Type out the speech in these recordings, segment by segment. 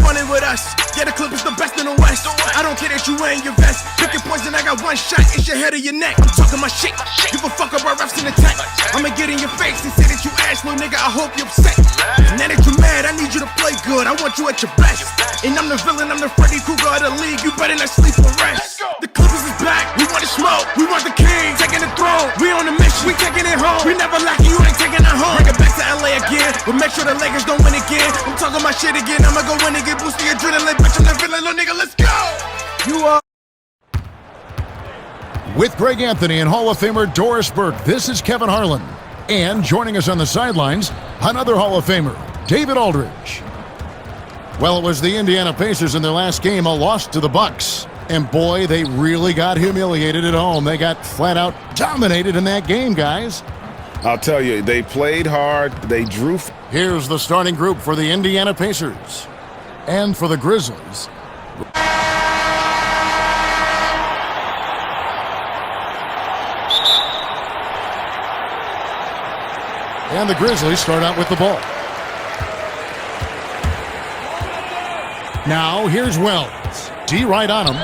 running with us. Yeah, the Clippers the best in the West. I don't care that you wearing your vest. Pick your poison, I got one shot. It's your head or your neck. I'm talking my shit. Give a fuck about refs in the tank. I'ma get in your face and say that you ass, little nigga. I hope you upset. Now that you mad, I need you to play good. I want you at your best. And I'm the villain, I'm the Freddy Krueger of the league. You better not sleep or rest. The Clippers is back. We want to smoke. We want the king taking the throne. We on the mission. We taking it home. We never lacking. You ain't taking it home. Bring it back to LA again, but make sure the Lakers don't win again. I'm talking my shit again. I'ma go win and get boosted adrenaline. Bitch, I'm the villain, little nigga. Let's go. You are. With Greg Anthony and Hall of Famer Doris Burke, this is Kevin Harlan. And joining us on the sidelines, another Hall of Famer, David Aldridge. Well, it was the Indiana Pacers in their last game, a loss to the Bucks. And boy, they really got humiliated at home. They got flat out dominated in that game, guys. I'll tell you, they played hard. They drew. Here's the starting group for the Indiana Pacers. And for the Grizzlies. And the Grizzlies start out with the ball. Now, here's Wells. D right on him.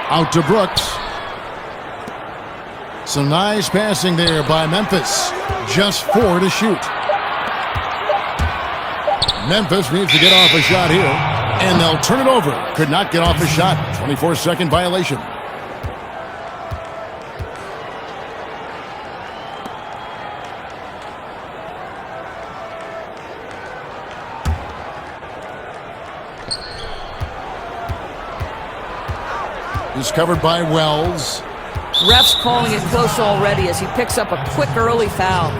Out to Brooks. Some nice passing there by Memphis. Just 4 to shoot. Memphis needs to get off a shot here. And they'll turn it over. Could not get off a shot. 24-second violation. He's covered by Wells. Ref's calling it close already as he picks up a quick early foul.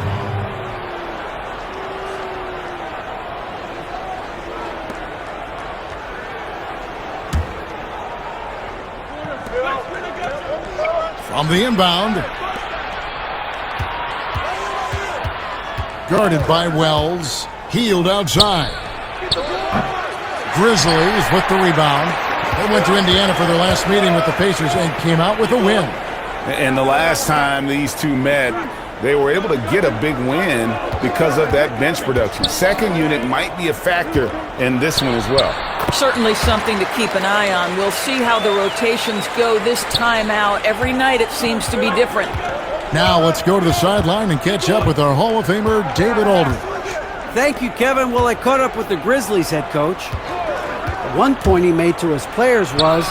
From the inbound. Guarded by Wells. Healed outside. Grizzlies with the rebound. They went to Indiana for their last meeting with the Pacers and came out with a win. And the last time these two met, they were able to get a big win because of that bench production. Second unit might be a factor in this one as well. Certainly something to keep an eye on. We'll see how the rotations go this time out. Every night it seems to be different. Now let's go to the sideline and catch up with our Hall of Famer, David Aldridge. Thank you, Kevin. Well, I caught up with the Grizzlies head coach. One point he made to his players was,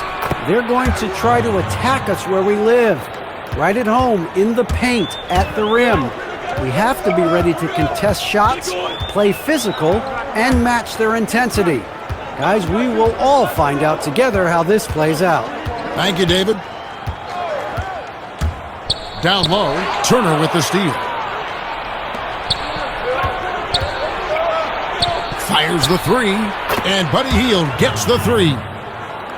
they're going to try to attack us where we live. Right at home, in the paint, at the rim. We have to be ready to contest shots, play physical, and match their intensity. Guys, we will all find out together how this plays out. Thank you, David. Down low, Turner with the steal. Fires the three, and Buddy Hield gets the three.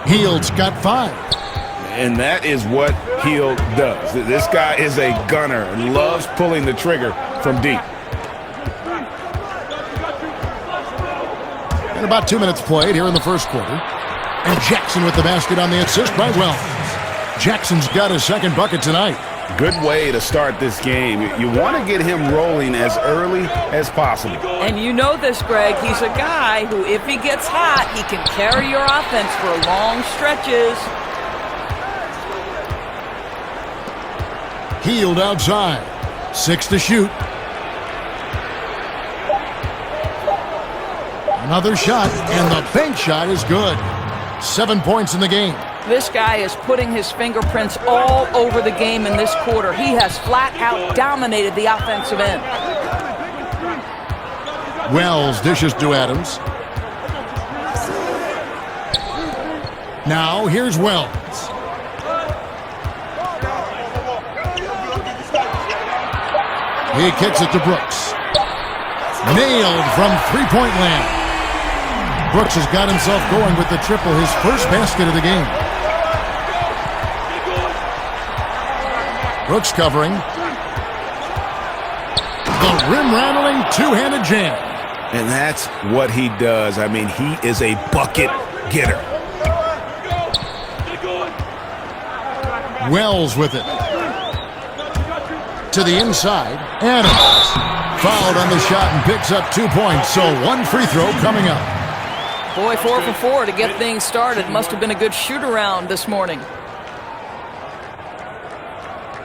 Hield's got 5. And that is what Hield does. This guy is a gunner and loves pulling the trigger from deep. And about 2 minutes played here in the first quarter. And Jackson with the basket on the assist by Wells. Jackson's got his second bucket tonight. Good way to start this game. You want to get him rolling as early as possible. And you know this, Greg. He's a guy who, if he gets hot, he can carry your offense for long stretches. Hield outside. 6 to shoot. Another shot, and the bank shot is good. 7 points in the game. This guy is putting his fingerprints all over the game in this quarter. He has flat out dominated the offensive end. Wells dishes to Adams. Now here's Wells. He kicks it to Brooks. Nailed from three-point land. Brooks has got himself going with the triple, his first basket of the game. Brooks covering. The rim-rattling two-handed jam. And that's what he does. I mean, he is a bucket getter. Wells with it. To the inside. Adams. Fouled on the shot and picks up 2 points, so one free throw coming up. Boy, 4 for 4 to get things started. Must have been a good shoot-around this morning.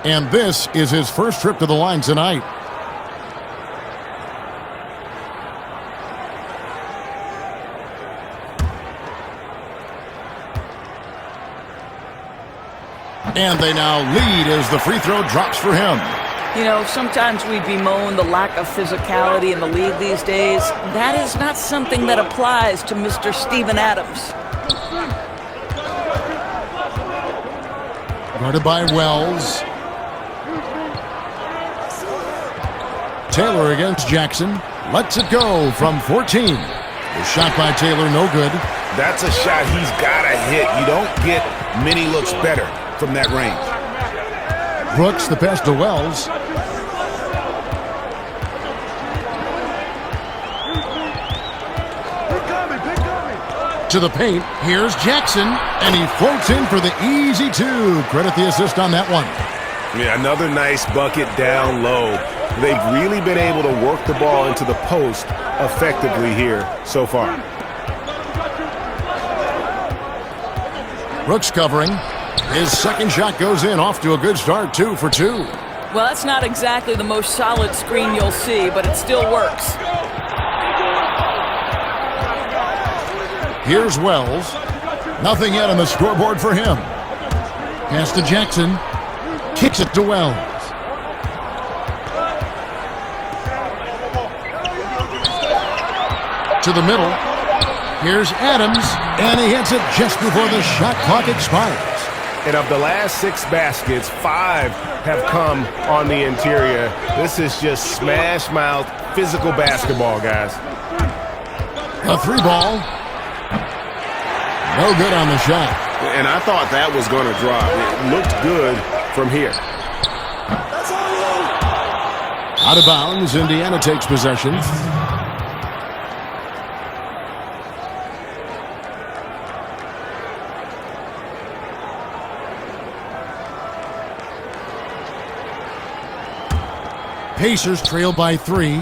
And this is his first trip to the line tonight. And they now lead as the free throw drops for him. You know, sometimes we bemoan the lack of physicality in the league these days. That is not something that applies to Mr. Steven Adams. Guarded by Wells. Taylor against Jackson. Lets it go from 14. The shot by Taylor, no good. That's a shot he's got to hit. You don't get many looks better from that range. Brooks, the pass to Wells. To the paint, here's Jackson, and he floats in for the easy two. Credit the assist on that one. Yeah, another nice bucket down low. They've really been able to work the ball into the post effectively here so far. Brooks covering. His second shot goes in, off to a good start, 2 for 2. Well, that's not exactly the most solid screen you'll see, but it still works. Here's Wells. Nothing yet on the scoreboard for him. Pass to Jackson. Kicks it to Wells. To the middle. Here's Adams, and he hits it just before the shot clock expires. And of the last 6 baskets, 5 have come on the interior. This is just smash mouth physical basketball, guys. A 3-ball. No good on the shot. And I thought that was going to drop. It looked good from here. Out of bounds, Indiana takes possession. Pacers trail by 3.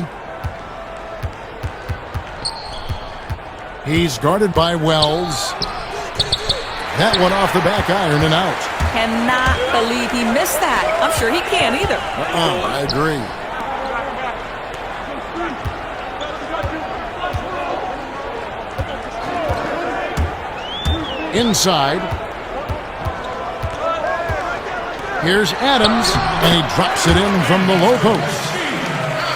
He's guarded by Wells. That one off the back iron and out. Cannot believe he missed that. I'm sure he can't either. I agree. Inside. Here's Adams, and he drops it in from the low post.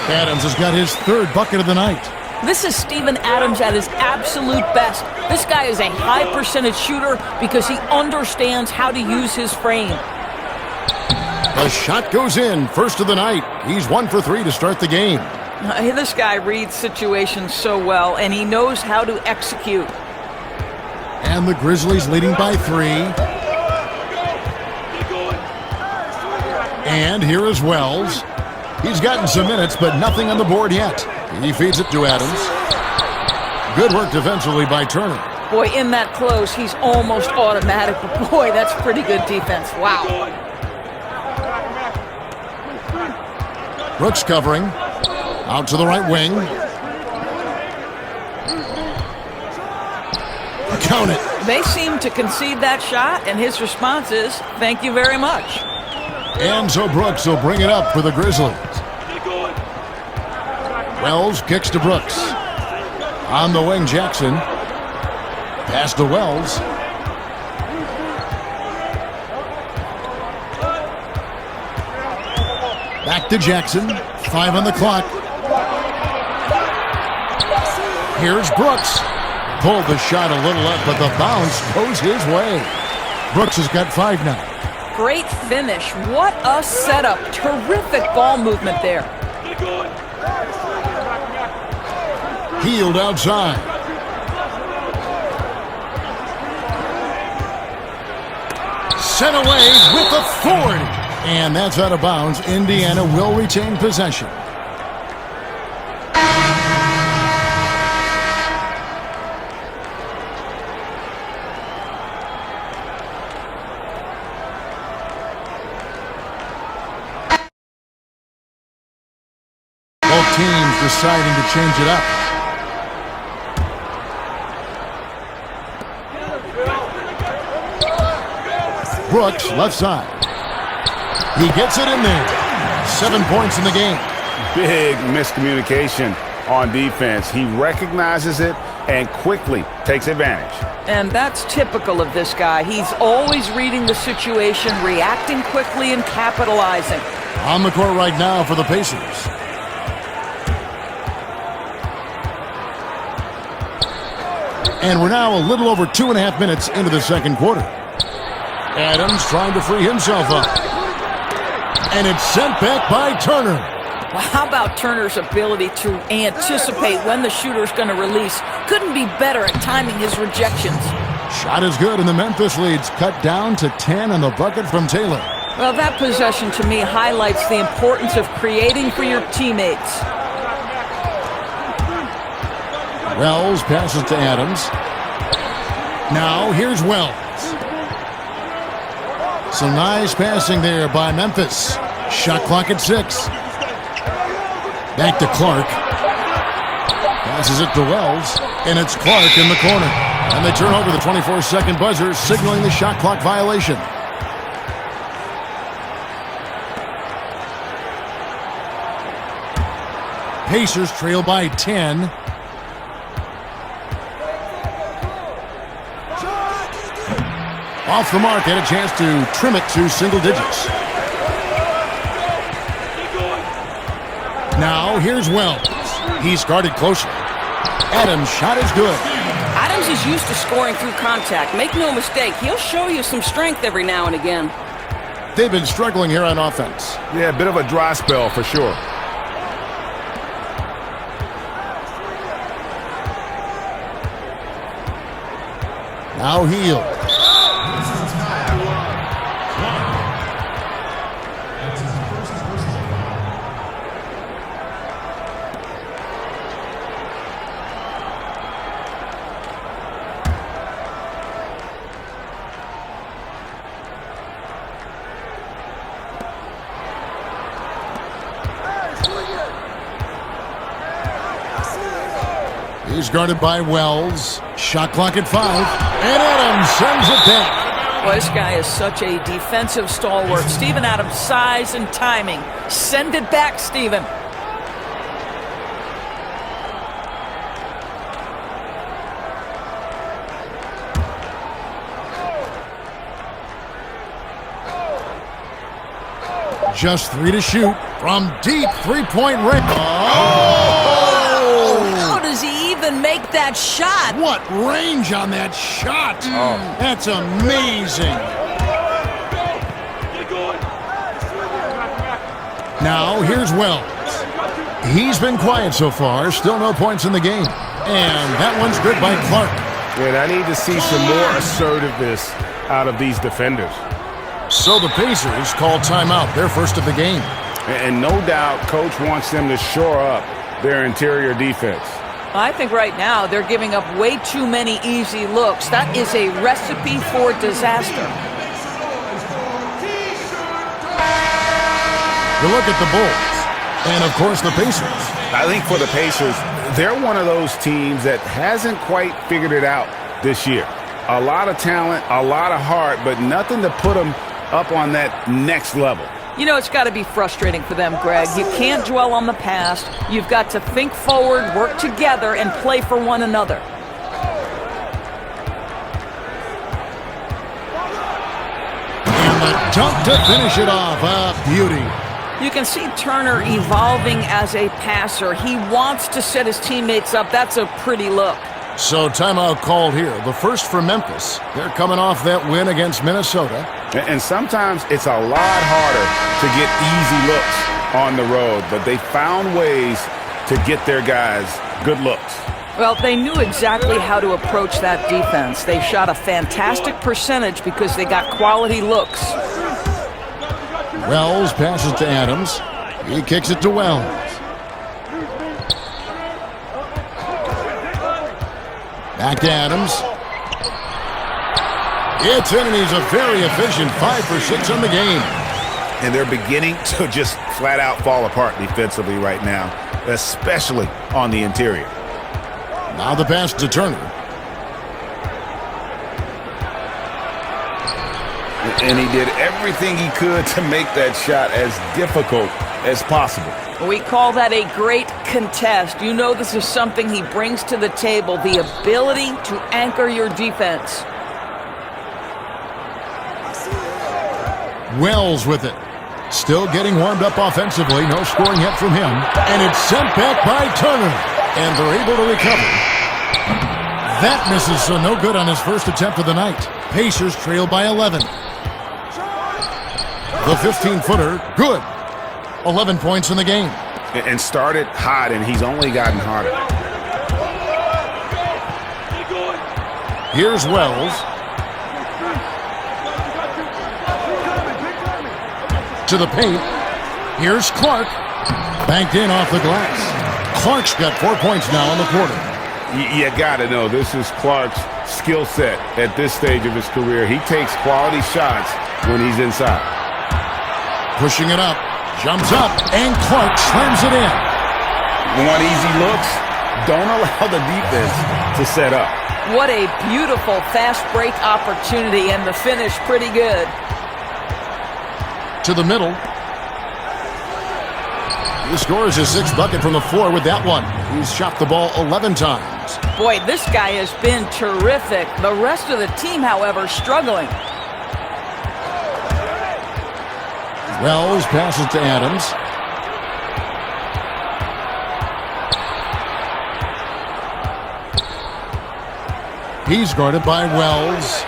Adams has got his 3rd bucket of the night. This is Steven Adams at his absolute best. This guy is a high percentage shooter because he understands how to use his frame. The shot goes in, first of the night. He's 1 for 3 to start the game. This guy reads situations so well, and he knows how to execute. And the Grizzlies leading by 3. And here is Wells. He's gotten some minutes, but nothing on the board yet. He feeds it to Adams. Good work defensively by Turner. Boy, in that close, he's almost automatic. But boy, that's pretty good defense. Wow. Brooks covering. Out to the right wing. Count it. They seem to concede that shot, and his response is, thank you very much. And so Brooks will bring it up for the Grizzlies. Wells kicks to Brooks. On the wing, Jackson. Pass to Wells. Back to Jackson. 5 on the clock. Here's Brooks. Pulled the shot a little up, but the bounce goes his way. Brooks has got 5 now. Great finish. What a setup. Terrific ball movement there. Healed outside. Sent away with authority. And that's out of bounds. Indiana will retain possession. teams deciding to change it up. Brooks, left side. He gets it in there. 7 points in the game. Big miscommunication on defense. He recognizes it and quickly takes advantage. And that's typical of this guy. He's always reading the situation, reacting quickly, and capitalizing. On the court right now for the Pacers. And we're now a little over 2.5 minutes into the second quarter. Adams trying to free himself up. And it's sent back by Turner. Well, how about Turner's ability to anticipate when the shooter's going to release? Couldn't be better at timing his rejections. Shot is good, and the Memphis lead's cut down to 10 on the bucket from Taylor. Well, that possession to me highlights the importance of creating for your teammates. Wells passes to Adams. Now here's Wells. Some nice passing there by Memphis. Shot clock at 6. Back to Clark. Passes it to Wells, and it's Clark in the corner. And they turn over the 24-second buzzer, signaling the shot clock violation. Pacers trail by 10. Off the mark, had a chance to trim it to single digits. Now here's Wells. He's guarded closely. Adams' shot is good. Adams is used to scoring through contact. Make no mistake, he'll show you some strength every now and again. They've been struggling here on offense. Yeah, a bit of a dry spell for sure. Now Hield. He's guarded by Wells. Shot clock at 5. And Adams sends it back. Well, this guy is such a defensive stalwart. Steven Adams' size and timing. Send it back, Steven. Just 3 to shoot from deep three-point range. How does he even make that shot? What range on that shot? That's amazing. Now here's Wells. He's been quiet so far. Still no points in the game. And that one's good by Clark. Yeah, I need to see some more assertiveness out of these defenders. So the Pacers call timeout, their first of the game. And no doubt Coach wants them to shore up their interior defense. I think right now they're giving up way too many easy looks. That is a recipe for disaster. You look at the Bulls, and of course the Pacers. I think for the Pacers, they're one of those teams that hasn't quite figured it out this year. A lot of talent, a lot of heart, but nothing to put them up on that next level. You know, it's got to be frustrating for them, Greg. You can't dwell on the past. You've got to think forward, work together, and play for one another. And the dunk to finish it off. Beauty. You can see Turner evolving as a passer. He wants to set his teammates up. That's a pretty look. So timeout called here. The first for Memphis. They're coming off that win against Minnesota. And sometimes it's a lot harder to get easy looks on the road, but they found ways to get their guys good looks. Well, they knew exactly how to approach that defense. They shot a fantastic percentage because they got quality looks. Wells passes to Adams. He kicks it to Wells. Back to Adams. It's in, and he's a very efficient 5 for 6 in the game. And they're beginning to just flat out fall apart defensively right now. especially on the interior. Now the pass to Turner. And he did everything he could to make that shot as difficult as possible. We call that a great contest. You know this is something he brings to the table, the ability to anchor your defense. Wells with it. Still getting warmed up offensively. No scoring yet from him. And it's sent back by Turner. And they're able to recover. That misses, so no good on his first attempt of the night. Pacers trail by 11. The 15-footer, good. 11 points in the game. And started hot, and he's only gotten hotter. Here's Wells. To the paint. Here's Clark. Banked in off the glass. Clark's got 4 points now in the quarter. You got to know, this is Clark's skill set at this stage of his career. He takes quality shots when he's inside. Pushing it up. Jumps up. And Clark slams it in. Want easy looks? Don't allow the defense to set up. What a beautiful fast break opportunity, and the finish pretty good. To the middle. He scores his sixth bucket from the floor with that one. He's shot the ball 11 times. Boy, this guy has been terrific. The rest of the team, however, struggling. Wells passes to Adams. He's guarded by Wells.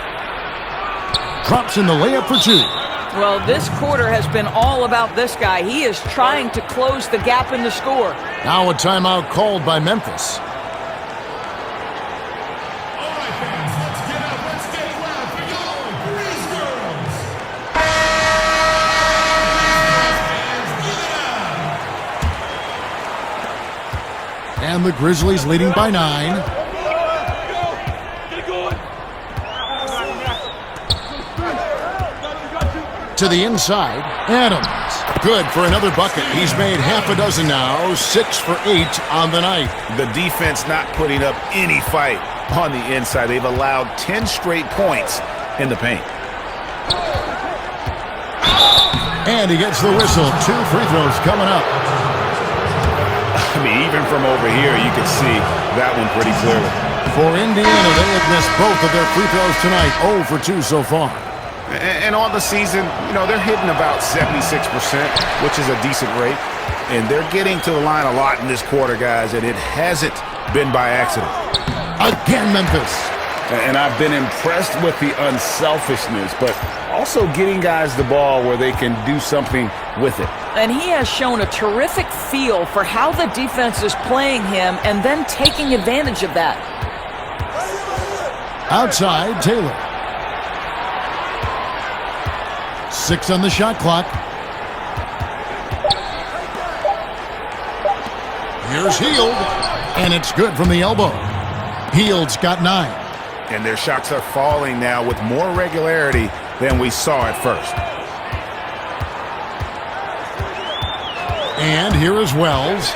Drops in the layup for two. Well, this quarter has been all about this guy. He is trying to close the gap in the score. Now a timeout called by Memphis. And the Grizzlies leading by 9. To the inside, Adams. Good for another bucket. He's made half a dozen now, 6 for 8 on the night. The defense not putting up any fight on the inside. They've allowed 10 straight points in the paint. And he gets the whistle. 2 free throws coming up. I mean, even from over here, you can see that one pretty clearly. For Indiana, they have missed both of their free throws tonight. 0 for 2 so far. And on the season, you know, they're hitting about 76%, which is a decent rate. And they're getting to the line a lot in this quarter, guys, and it hasn't been by accident. Again, Memphis. And I've been impressed with the unselfishness, but also getting guys the ball where they can do something with it. And he has shown a terrific feel for how the defense is playing him and then taking advantage of that. Outside, Taylor. 6 on the shot clock. Here's Hield, and it's good from the elbow. Hield's got 9. And their shots are falling now with more regularity than we saw at first. And here is Wells.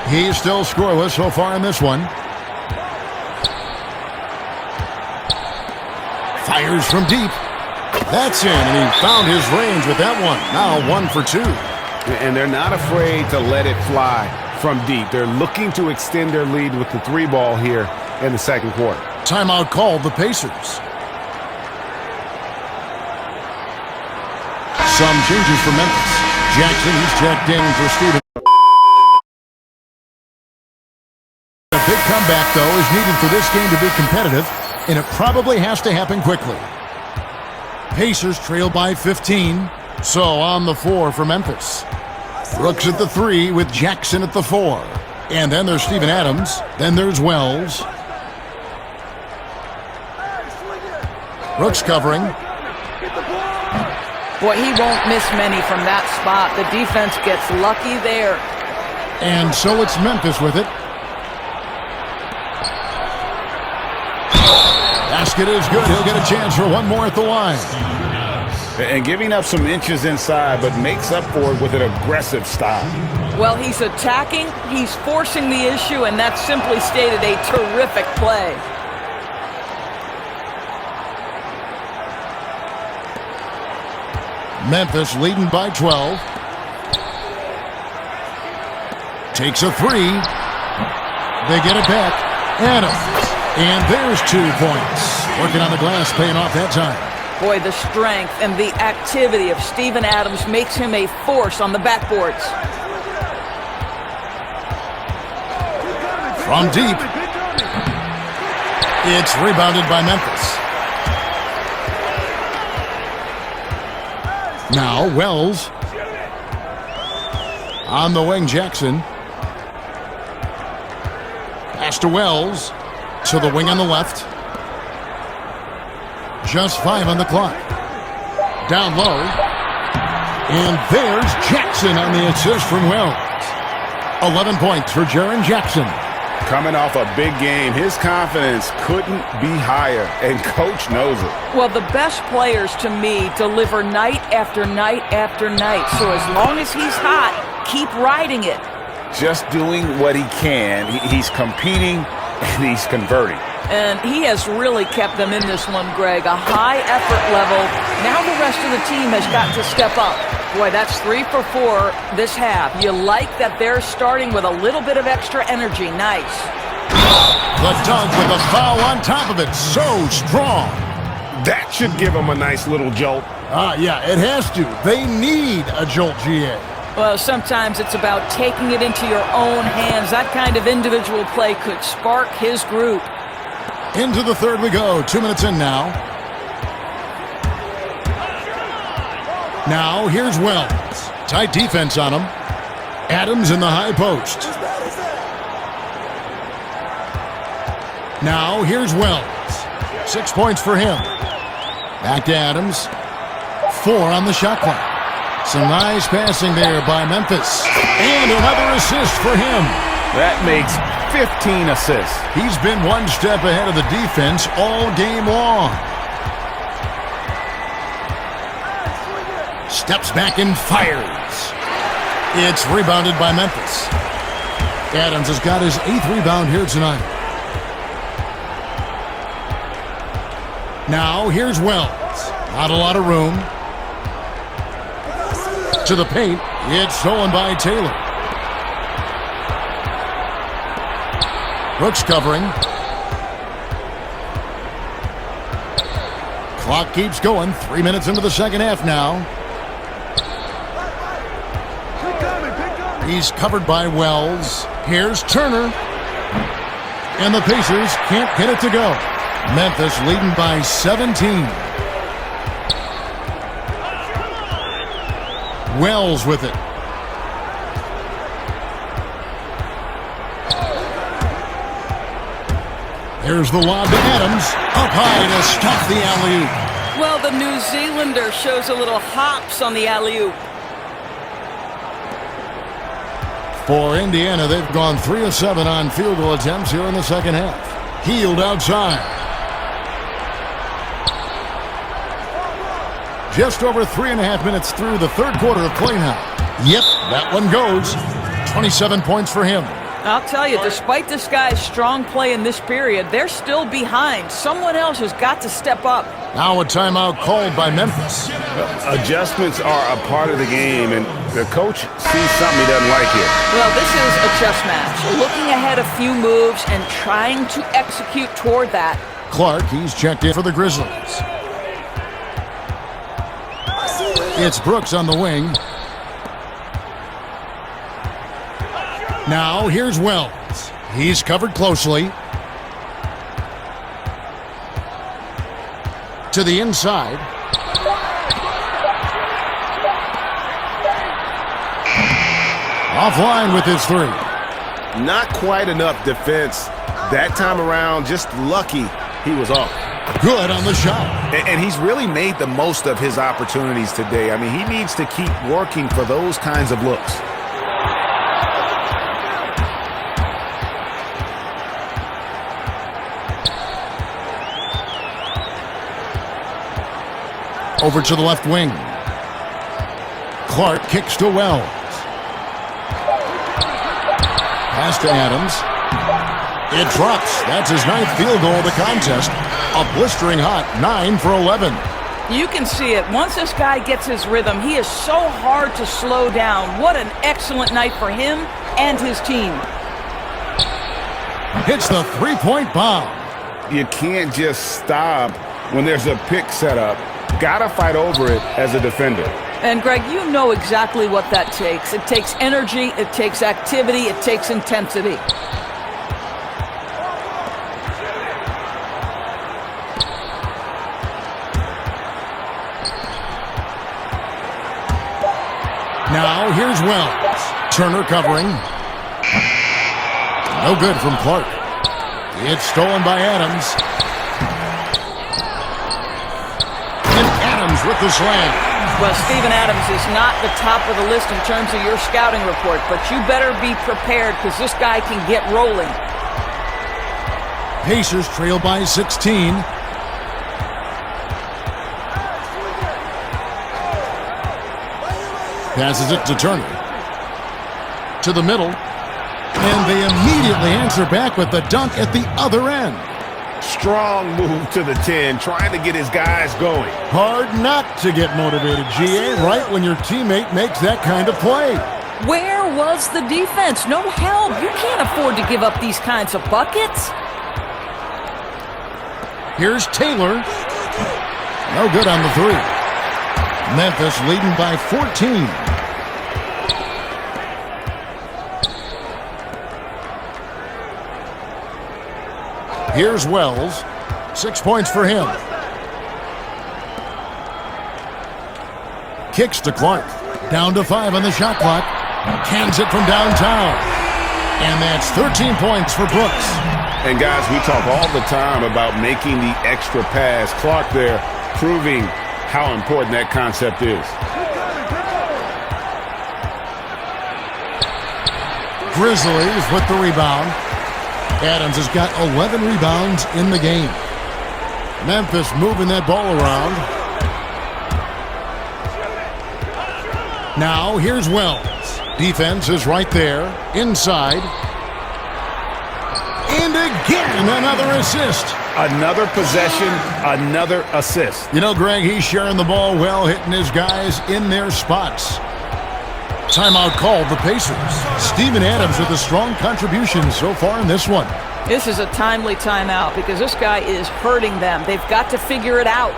He's still scoreless so far in this one. Fires from deep. That's in, and he found his range with that one. Now 1 for 2. And they're not afraid to let it fly from deep. They're looking to extend their lead with the 3 ball here in the second quarter. Timeout called the Pacers. Some changes for Memphis. Jackson, he's checked in for Stephen. A big comeback, though, is needed for this game to be competitive, and it probably has to happen quickly. Pacers trail by 15, so on the 4 for Memphis. Brooks at the 3 with Jackson at the 4. And then there's Steven Adams. Then there's Wells. Brooks covering. Boy, he won't miss many from that spot. The defense gets lucky there. And so it's Memphis with it. Basket is good. He'll get a chance for one more at the line. And giving up some inches inside, but makes up for it with an aggressive style. Well, he's attacking, he's forcing the issue, and that's simply stated a terrific play. Memphis leading by 12. Takes a three. They get it back. Adams. And there's 2 points. Working on the glass, paying off that time. Boy, the strength and the activity of Steven Adams makes him a force on the backboards. From deep. It's rebounded by Memphis. Now Wells. On the wing, Jackson. Pass to Wells. To the wing on the left. Just 5 on the clock. Down low. And there's Jackson on the assist from Wells. 11 points for Jaren Jackson. Coming off a big game, his confidence couldn't be higher, and Coach knows it. Well, the best players, to me, deliver night after night after night. So as long as he's hot, keep riding it. Just doing what he can. He's competing, and he's converting. And he has really kept them in this one, Greg. A high effort level. Now the rest of the team has got to step up. Boy, that's 3 for 4 this half. You like that they're starting with a little bit of extra energy. Nice. The dunk with a foul on top of it. So strong. That should give him a nice little jolt. Yeah, it has to. They need a jolt, GA. Well, sometimes it's about taking it into your own hands. That kind of individual play could spark his group. Into the third we go. 2 minutes in now. Now here's Wells. Tight defense on him. Adams in the high post. Now here's Wells. 6 points for him. Back to Adams. 4 on the shot clock. Some nice passing there by Memphis. And another assist for him. That makes 15 assists. He's been one step ahead of the defense all game long. Steps back and fires. It's rebounded by Memphis. Adams has got his 8th rebound here tonight. Now here's Wells. Not a lot of room. To the paint. It's stolen by Taylor. Brooks covering. Clock keeps going. 3 minutes into the second half now. He's covered by Wells. Here's Turner. And the Pacers can't get it to go. Memphis leading by 17. Wells with it. Here's the lob to Adams. Up high to stop the alley-oop. Well, the New Zealander shows a little hops on the alley-oop. For Indiana, they've gone 3 of 7 on field goal attempts here in the second half. Healed outside. Just over 3.5 minutes through the third quarter of play now. Yep, that one goes. 27 points for him. I'll tell you, despite this guy's strong play in this period, they're still behind. Someone else has got to step up. Now a timeout called by Memphis. Adjustments are a part of the game, and the coach sees something he doesn't like here. Well, this is a chess match. Looking ahead a few moves and trying to execute toward that. Clark, he's checked in for the Grizzlies. It's Brooks on the wing. Now here's Wells. He's covered closely. To the inside. Offline with his 3. Not quite enough defense that time around. Just lucky he was off. Good on the shot. And he's really made the most of his opportunities today. I mean, he needs to keep working for those kinds of looks. Over to the left wing. Clark kicks to Wells. Pass to Adams. It drops. That's his 9th field goal of the contest. A blistering hot 9 for 11. You can see it. Once this guy gets his rhythm, he is so hard to slow down. What an excellent night for him and his team. Hits the three-point bomb. You can't just stop when there's a pick set up. Gotta fight over it as a defender. And Greg, you know exactly what that takes. It takes energy, it takes activity, it takes intensity. Now here's Wells. Turner covering. No good from Clark. It's stolen by Adams. And Adams with the slam. Well, Steven Adams is not the top of the list in terms of your scouting report, but you better be prepared because this guy can get rolling. Pacers trail by 16. Passes it to Turner. To the middle. And they immediately answer back with the dunk at the other end. Strong move to the 10, trying to get his guys going. Hard not to get motivated, GA, right when your teammate makes that kind of play. Where was the defense? No help. You can't afford to give up these kinds of buckets. Here's Taylor. No good on the 3. Memphis leading by 14. Here's Wells. 6 points for him. Kicks to Clark. Down to 5 on the shot clock. Cans it from downtown. And that's 13 points for Brooks. And guys, we talk all the time about making the extra pass. Clark there proving how important that concept is. Grizzlies with the rebound. Adams has got 11 rebounds in the game. Memphis moving that ball around. Now here's Wells. Defense is right there. Inside. And again, another assist. Another possession, another assist. You know, Greg, he's sharing the ball well, hitting his guys in their spots. Timeout called the Pacers. Steven Adams with a strong contribution so far in this one. This is a timely timeout because this guy is hurting them. They've got to figure it out.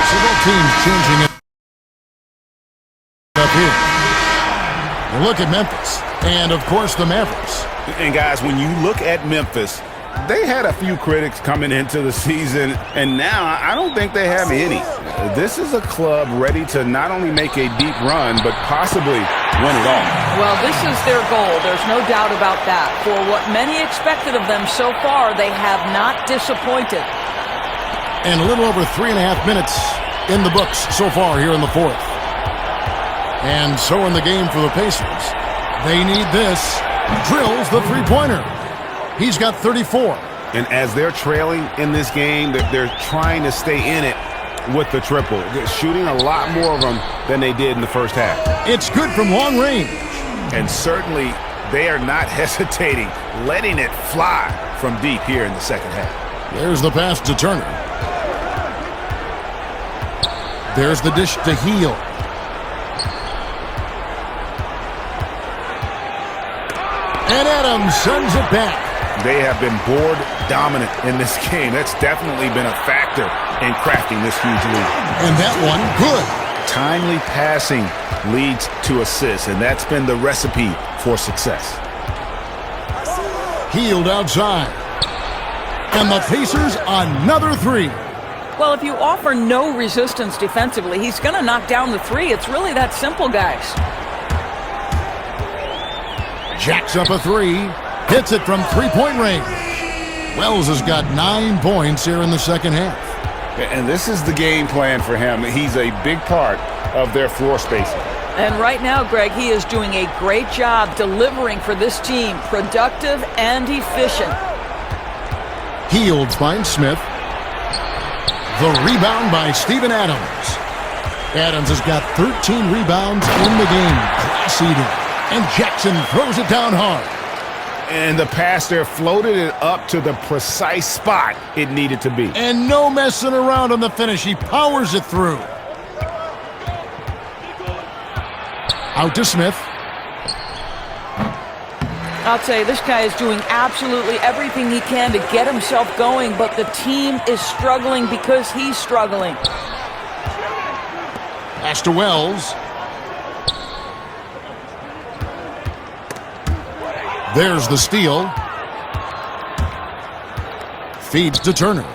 Several teams changing it up here. We'll look at Memphis and, of course, the Mavericks. And guys, when you look at Memphis, they had a few critics coming into the season, and now I don't think they have any. This is a club ready to not only make a deep run, but possibly win it all. Well, this is their goal. There's no doubt about that. For what many expected of them so far, they have not disappointed. And a little over 3.5 minutes in the books so far here in the 4th. And so in the game for the Pacers. They need this. Drills the three-pointer. He's got 34. And as they're trailing in this game, they're trying to stay in it with the triple. They're shooting a lot more of them than they did in the first half. It's good from long range. And certainly they are not hesitating, letting it fly from deep here in the second half. There's the pass to Turner. There's the dish to Heel. And Adams sends it back. They have been board dominant in this game. That's definitely been a factor in crafting this huge lead. And that one, good. Timely passing leads to assists, and that's been the recipe for success. Healed outside. And the Pacers, another 3. Well, if you offer no resistance defensively, he's going to knock down the 3. It's really that simple, guys. Jacks up a 3. Hits it from three-point range. Wells has got 9 points here in the second half. And this is the game plan for him. He's a big part of their floor spacing. And right now, Greg, he is doing a great job delivering for this team, productive and efficient. Fields finds Smith. The rebound by Steven Adams. Adams has got 13 rebounds in the game. Class eater. And Jackson throws it down hard. And the pass there floated it up to the precise spot it needed to be. And no messing around on the finish. He powers it through. Out to Smith. I'll tell you, this guy is doing absolutely everything he can to get himself going, but the team is struggling because he's struggling. Pass to Wells. There's the steal. Feeds to Turner.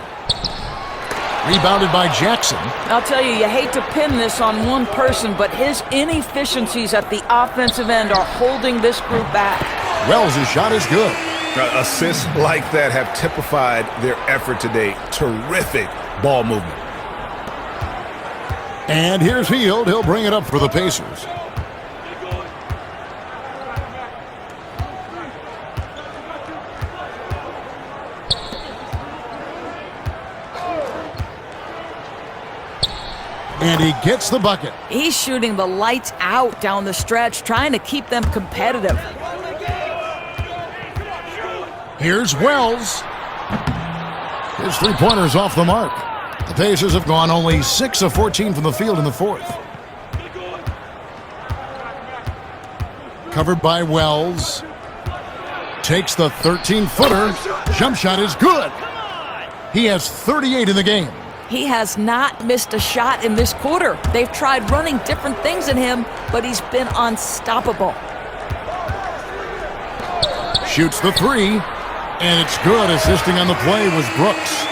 Rebounded by Jackson. I'll tell you, you hate to pin this on one person, but his inefficiencies at the offensive end are holding this group back. Wells' shot is good. Assists like that have typified their effort today. Terrific ball movement. And here's Hield. He'll bring it up for the Pacers. And he gets the bucket. He's shooting the lights out down the stretch, trying to keep them competitive. Here's Wells. His three-pointer's off the mark. The Pacers have gone only 6 of 14 from the field in the fourth. Covered by Wells. Takes the 13-footer. Jump shot is good. He has 38 in the game. He has not missed a shot in this quarter. They've tried running different things in him, but he's been unstoppable. Shoots the three, and it's good. Assisting on the play was Brooks.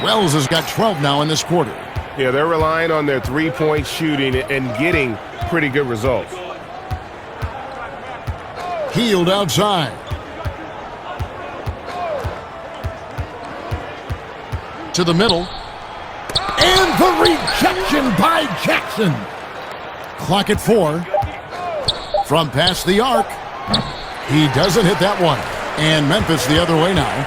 Wells has got 12 now in this quarter. Yeah, they're relying on their three-point shooting and getting pretty good results. Hield outside. To the middle. And the rejection by Jackson. Clock at 4. From past the arc. He doesn't hit that one. And Memphis the other way now.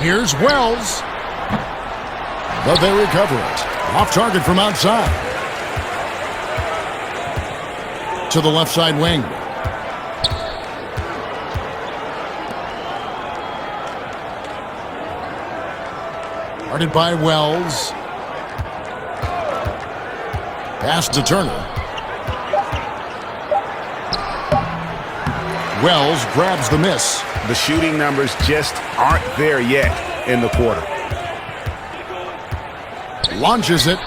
Here's Wells. But they recover it. Off target from outside. To the left side wing. Guarded by Wells. Pass to Turner. Wells grabs the miss. The shooting numbers just aren't there yet in the quarter. Launches it.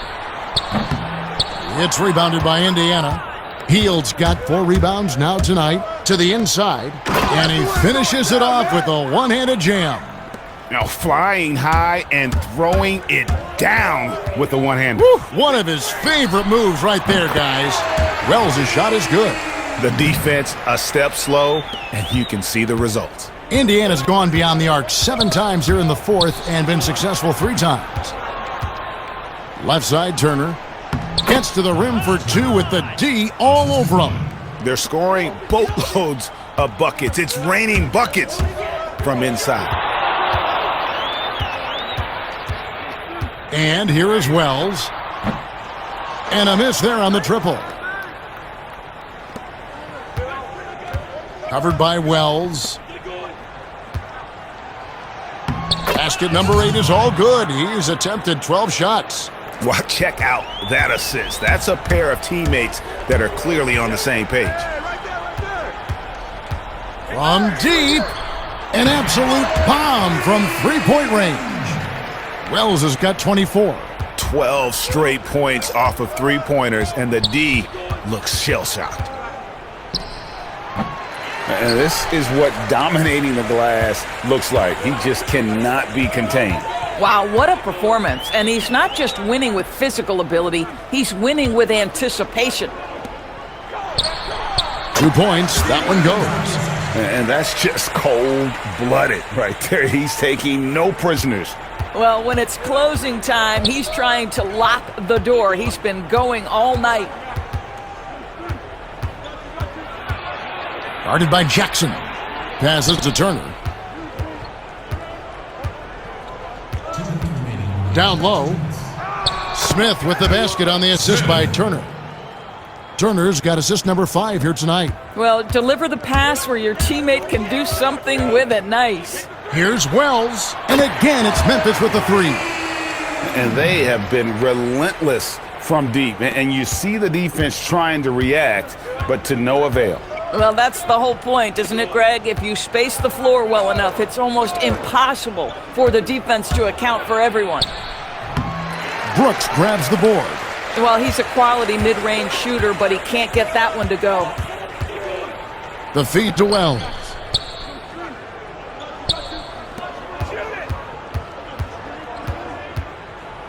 It's rebounded by Indiana. Hield's got 4 rebounds now tonight to the inside. And he finishes it off with a one-handed jam. Now flying high and throwing it down with the one hand. One of his favorite moves right there, guys. Wells' shot is good. The defense a step slow, and you can see the results. Indiana's gone beyond the arc 7 times here in the fourth and been successful 3 times. Left side, Turner. Gets to the rim for 2 with the D all over him. They're scoring boatloads of buckets. It's raining buckets from inside. And here is Wells. And a miss there on the triple. Covered by Wells. Basket number 8 is all good. He's attempted 12 shots. Well, check out that assist. That's a pair of teammates that are clearly on the same page. From deep, an absolute bomb from three-point range. Wells has got 24. 12 straight points off of three-pointers, and the D looks shell-shocked. And this is what dominating the glass looks like. He just cannot be contained. Wow, what a performance. And he's not just winning with physical ability, he's winning with anticipation. 2 points, that one goes. And that's just cold-blooded right there. He's taking no prisoners. Well, when it's closing time, he's trying to lock the door. He's been going all night. Guarded by Jackson. Passes to Turner. Down low. Smith with the basket on the assist by Turner. Turner's got assist number 5 here tonight. Well, deliver the pass where your teammate can do something with it. Nice. Here's Wells. And again, it's Memphis with the 3. And they have been relentless from deep. And you see the defense trying to react, but to no avail. Well, that's the whole point, isn't it, Greg? If you space the floor well enough, it's almost impossible for the defense to account for everyone. Brooks grabs the board. Well, he's a quality mid-range shooter, but he can't get that one to go. The feed to Wells.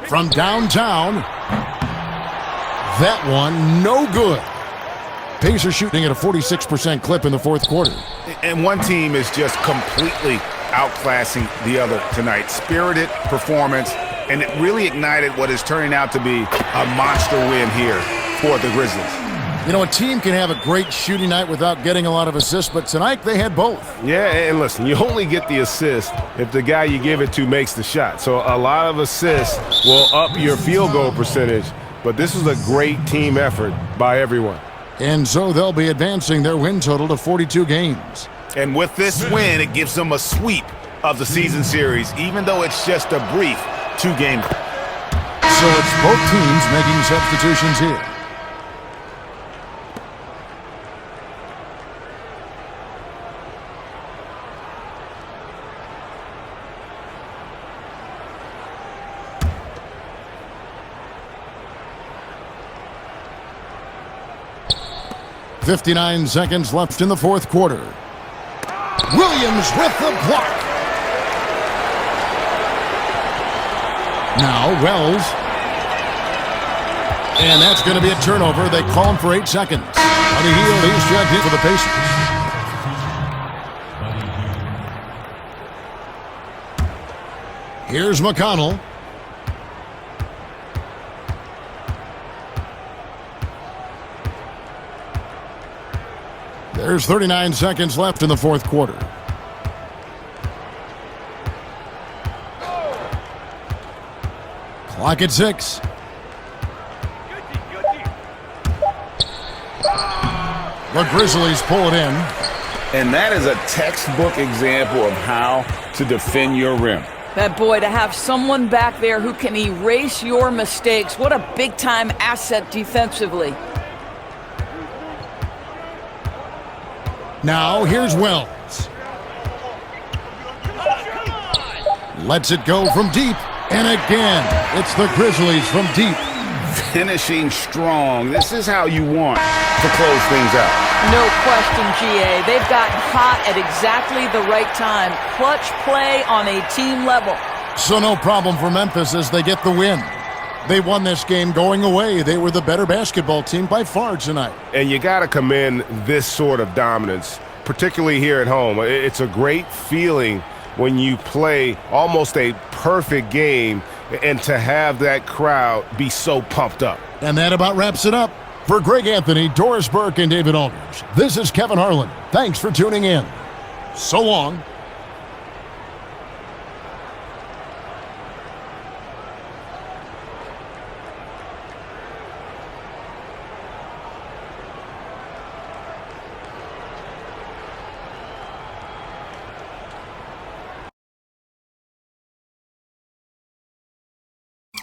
From downtown. That one, no good. Pacers shooting at a 46% clip in the fourth quarter. And one team is just completely outclassing the other tonight. Spirited performance, and it really ignited what is turning out to be a monster win here for the Grizzlies. You know, a team can have a great shooting night without getting a lot of assists, but tonight they had both. Yeah, and listen, you only get the assist if the guy you give it to makes the shot. So a lot of assists will up your field goal percentage, but this was a great team effort by everyone. And so they'll be advancing their win total to 42 games. And with this win, it gives them a sweep of the season series, even though it's just a brief 2-game. So it's both teams making substitutions here. .59 seconds left in the fourth quarter. Williams with the block. Now Wells. And that's going to be a turnover. They call him for 8 seconds. On the heel, he's jabbed in for the Pacers. Here's McConnell. There's 39 seconds left in the fourth quarter. Clock at 6. The Grizzlies pull it in. And that is a textbook example of how to defend your rim. That boy, to have someone back there who can erase your mistakes, what a big-time asset defensively. Now, here's Wells. Lets it go from deep. And again, it's the Grizzlies from deep. Finishing strong. This is how you want to close things out. No question, GA. They've gotten hot at exactly the right time. Clutch play on a team level. So no problem for Memphis as they get the win. They won this game going away. They were the better basketball team by far tonight. And you got to commend this sort of dominance, particularly here at home. It's a great feeling when you play almost a perfect game and to have that crowd be so pumped up. And that about wraps it up. For Greg Anthony, Doris Burke, and David Aldridge, this is Kevin Harlan. Thanks for tuning in. So long.